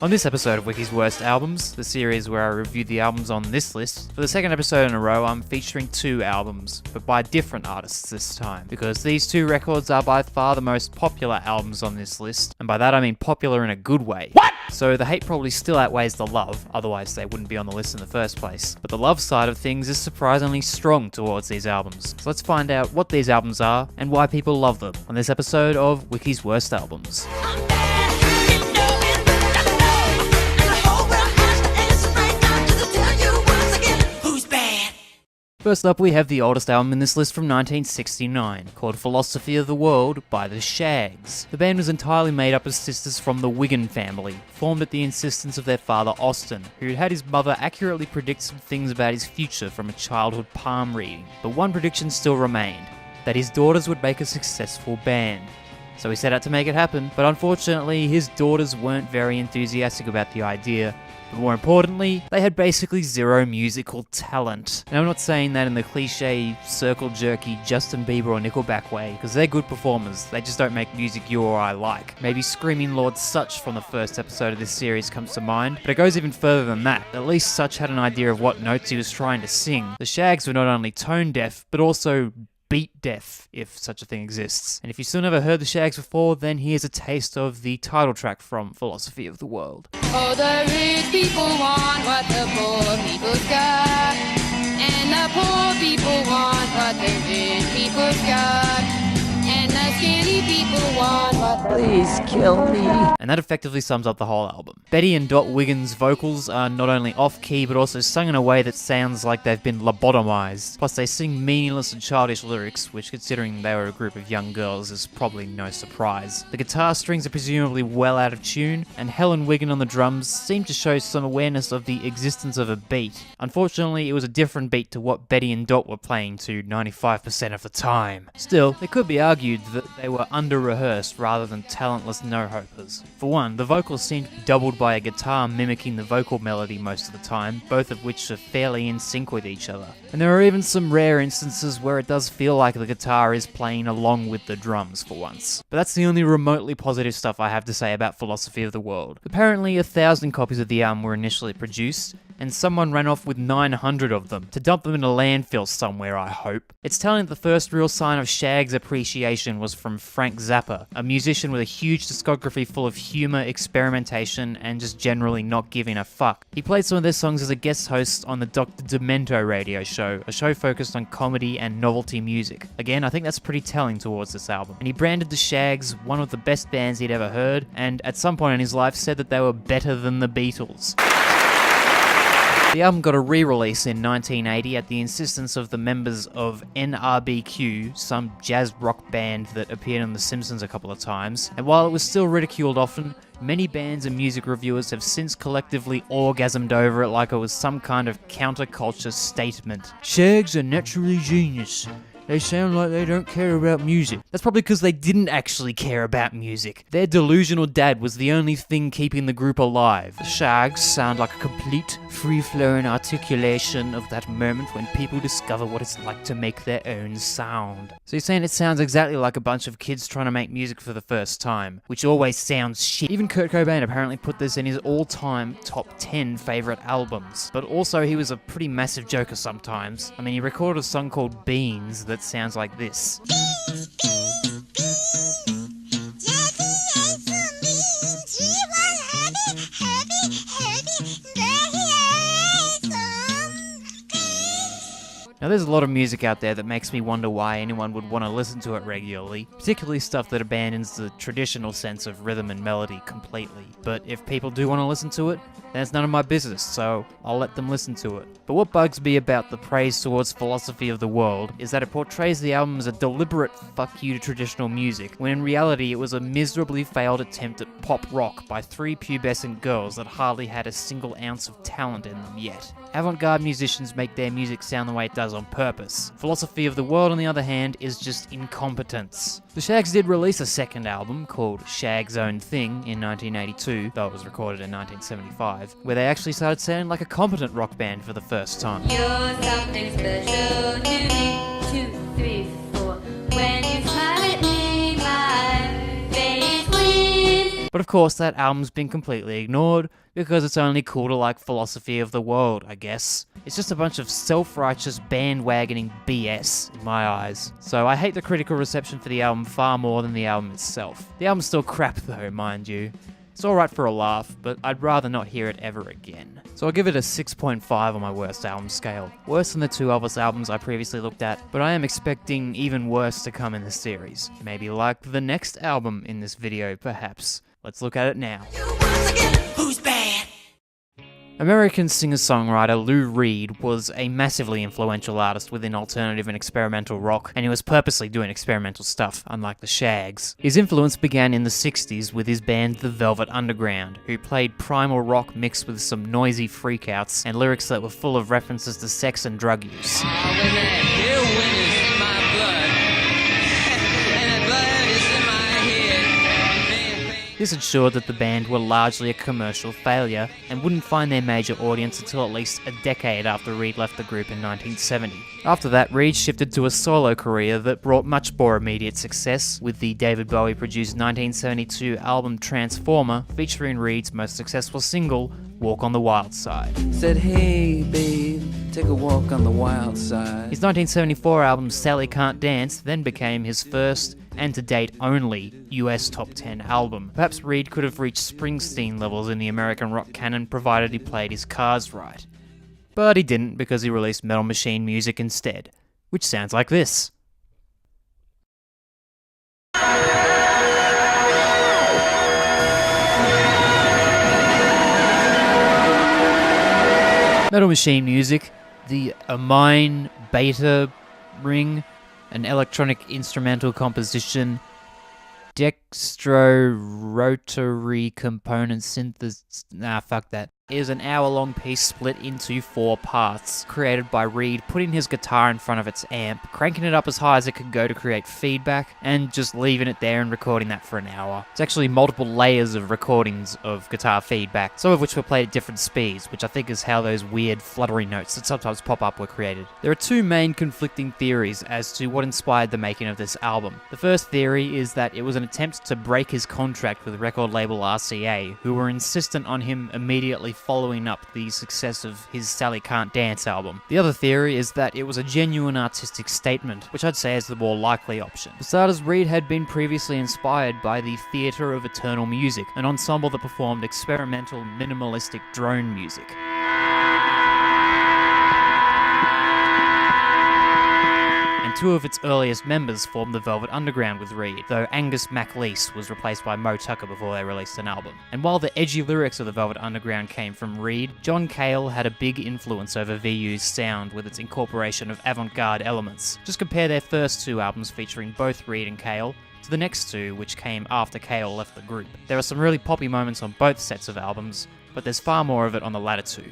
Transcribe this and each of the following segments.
On this episode of Wiki's Worst Albums, the series where I review the albums on this list, for the second episode in a row I'm featuring two albums, but by different artists this time, because these two records are by far the most popular albums on this list, and by that I mean popular in a good way. What? So the hate probably still outweighs the love, otherwise they wouldn't be on the list in the first place. But the love side of things is surprisingly strong towards these albums. So let's find out what these albums are and why people love them on this episode of Wiki's Worst Albums. First up, we have the oldest album in this list from 1969, called Philosophy of the World by the Shags. The band was entirely made up of sisters from the Wigan family, formed at the insistence of their father Austin, who had had his mother accurately predict some things about his future from a childhood palm reading. But one prediction still remained, that his daughters would make a successful band. So he set out to make it happen, but unfortunately his daughters weren't very enthusiastic about the idea. But more importantly, they had basically zero musical talent. And I'm not saying that in the cliche, circle-jerky Justin Bieber or Nickelback way, because they're good performers, they just don't make music you or I like. Maybe Screaming Lord Sutch from the first episode of this series comes to mind, but it goes even further than that. At least Sutch had an idea of what notes he was trying to sing. The Shags were not only tone deaf, but also beat deaf, if such a thing exists. And if you still never heard the Shags before, then here's a taste of the title track from Philosophy of the World. Oh, the rich people want what the poor people's got, and the poor people want what the rich people's got, and the skinny people want what the... Please kill me. And that effectively sums up the whole album. Betty and Dot Wiggins' vocals are not only off-key, but also sung in a way that sounds like they've been lobotomized. Plus they sing meaningless and childish lyrics, which considering they were a group of young girls is probably no surprise. The guitar strings are presumably well out of tune, and Helen Wiggin on the drums seem to show some awareness of the existence of a beat. Unfortunately, it was a different beat to what Betty and Dot were playing to 95% of the time. Still, it could be argued that they were under-rehearsed rather than talentless no-hopers. For one, the vocals seem doubled by a guitar mimicking the vocal melody most of the time, both of which are fairly in sync with each other. And there are even some rare instances where it does feel like the guitar is playing along with the drums for once. But that's the only remotely positive stuff I have to say about Philosophy of the World. Apparently 1,000 copies of the album were initially produced, and someone ran off with 900 of them, to dump them in a landfill somewhere, I hope. It's telling that the first real sign of Shags' appreciation was from Frank Zappa, a musician with a huge discography full of humour, experimentation, and just generally not giving a fuck. He played some of their songs as a guest host on the Dr. Demento radio show, a show focused on comedy and novelty music. Again, I think that's pretty telling towards this album. And he branded the Shags one of the best bands he'd ever heard, and at some point in his life said that they were better than the Beatles. The album got a re-release in 1980 at the insistence of the members of NRBQ, some jazz rock band that appeared on The Simpsons a couple of times, and while it was still ridiculed often, many bands and music reviewers have since collectively orgasmed over it like it was some kind of counterculture statement. Shags are naturally genius. They sound like they don't care about music. That's probably because they didn't actually care about music. Their delusional dad was the only thing keeping the group alive. The Shags sound like a complete, free-flowing articulation of that moment when people discover what it's like to make their own sound. So you're saying it sounds exactly like a bunch of kids trying to make music for the first time, which always sounds shit. Even Kurt Cobain apparently put this in his all-time top 10 favourite albums. But also he was a pretty massive joker sometimes. I mean, he recorded a song called Beans that sounds like this. Now there's a lot of music out there that makes me wonder why anyone would want to listen to it regularly, particularly stuff that abandons the traditional sense of rhythm and melody completely. But if people do want to listen to it, then it's none of my business, so I'll let them listen to it. But what bugs me about the praise towards Philosophy of the World is that it portrays the album as a deliberate fuck you to traditional music, when in reality it was a miserably failed attempt at pop rock by three pubescent girls that hardly had a single ounce of talent in them yet. Avant-garde musicians make their music sound the way it does on purpose. Philosophy of the World, on the other hand, is just incompetence. The Shags did release a second album called Shag's Own Thing in 1982, though it was recorded in 1975, where they actually started sounding like a competent rock band for the first time. You're something special to me. 2, 3, 4. When you smile at me, my face wins. But of course, that album's been completely ignored because it's only cool to like Philosophy of the World, I guess. It's just a bunch of self-righteous bandwagoning BS in my eyes. So I hate the critical reception for the album far more than the album itself. The album's still crap though, mind you. It's alright for a laugh, but I'd rather not hear it ever again. So I'll give it a 6.5 on my worst album scale. Worse than the two Elvis albums I previously looked at, but I am expecting even worse to come in the series. Maybe like the next album in this video, perhaps. Let's look at it now. Who's bad? American singer-songwriter Lou Reed was a massively influential artist within alternative and experimental rock, and he was purposely doing experimental stuff, unlike the Shags. His influence began in the 60s with his band The Velvet Underground, who played primal rock mixed with some noisy freakouts and lyrics that were full of references to sex and drug use. This ensured that the band were largely a commercial failure and wouldn't find their major audience until at least a decade after Reed left the group in 1970. After that, Reed shifted to a solo career that brought much more immediate success, with the David Bowie-produced 1972 album Transformer featuring Reed's most successful single, Walk on the Wild Side. Said, hey, babe, take a walk on the wild side. His 1974 album Sally Can't Dance then became his first, and to date only, US top 10 album. Perhaps Reed could have reached Springsteen levels in the American rock canon provided he played his cards right. But he didn't because he released Metal Machine Music instead, which sounds like this. Metal Machine Music, the Amine Beta Ring, an electronic instrumental composition, dextro rotary component synthesis. Fuck that. Is an hour-long piece split into 4 parts, created by Reed putting his guitar in front of its amp, cranking it up as high as it could go to create feedback, and just leaving it there and recording that for an hour. It's actually multiple layers of recordings of guitar feedback, some of which were played at different speeds, which I think is how those weird fluttery notes that sometimes pop up were created. There are 2 main conflicting theories as to what inspired the making of this album. The first theory is that it was an attempt to break his contract with record label RCA, who were insistent on him immediately following up the success of his Sally Can't Dance album. The other theory is that it was a genuine artistic statement, which I'd say is the more likely option. For starters, Reed had been previously inspired by the Theatre of Eternal Music, an ensemble that performed experimental, minimalistic drone music. And 2 of its earliest members formed the Velvet Underground with Reed, though Angus MacLeese was replaced by Mo Tucker before they released an album. And while the edgy lyrics of the Velvet Underground came from Reed, John Cale had a big influence over VU's sound with its incorporation of avant-garde elements. Just compare their first 2 albums featuring both Reed and Cale to the next 2, which came after Cale left the group. There are some really poppy moments on both sets of albums, but there's far more of it on the latter 2.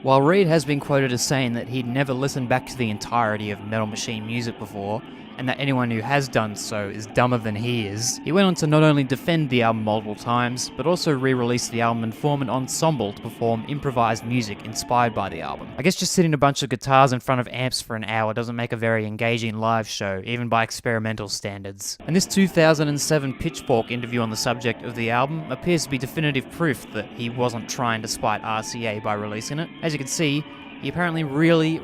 While Reed has been quoted as saying that he'd never listened back to the entirety of Metal Machine Music before, and that anyone who has done so is dumber than he is, he went on to not only defend the album multiple times, but also re-release the album and form an ensemble to perform improvised music inspired by the album. I guess just sitting a bunch of guitars in front of amps for an hour doesn't make a very engaging live show, even by experimental standards. And this 2007 Pitchfork interview on the subject of the album appears to be definitive proof that he wasn't trying to spite RCA by releasing it. As you can see, he apparently really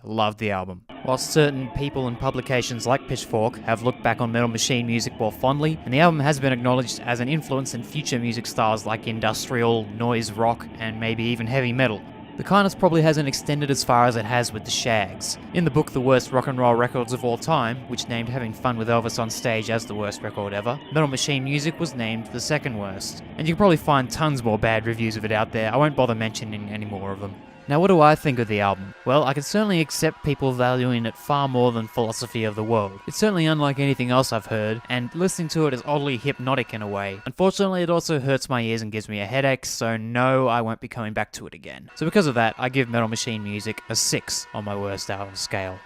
loved the album. Whilst certain people and publications like Pitchfork have looked back on Metal Machine Music more fondly, and the album has been acknowledged as an influence in future music styles like industrial, noise rock, and maybe even heavy metal. The kindness probably hasn't extended as far as it has with the Shags. In the book The Worst Rock and Roll Records of All Time, which named Having Fun with Elvis on Stage as the worst record ever, Metal Machine Music was named the second worst. And you can probably find tons more bad reviews of it out there. I won't bother mentioning any more of them. Now, what do I think of the album? Well, I can certainly accept people valuing it far more than Philosophy of the World. It's certainly unlike anything else I've heard, and listening to it is oddly hypnotic in a way. Unfortunately, it also hurts my ears and gives me a headache, so no, I won't be coming back to it again. So because of that, I give Metal Machine Music a 6 on my worst album scale.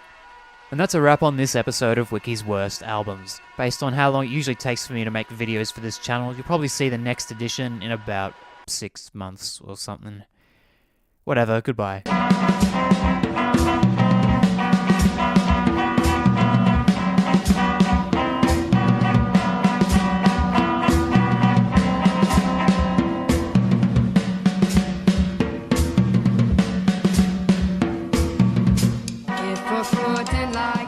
And that's a wrap on this episode of Wiki's Worst Albums. Based on how long it usually takes for me to make videos for this channel, you'll probably see the next edition in about 6 months or something. Whatever, goodbye. important life.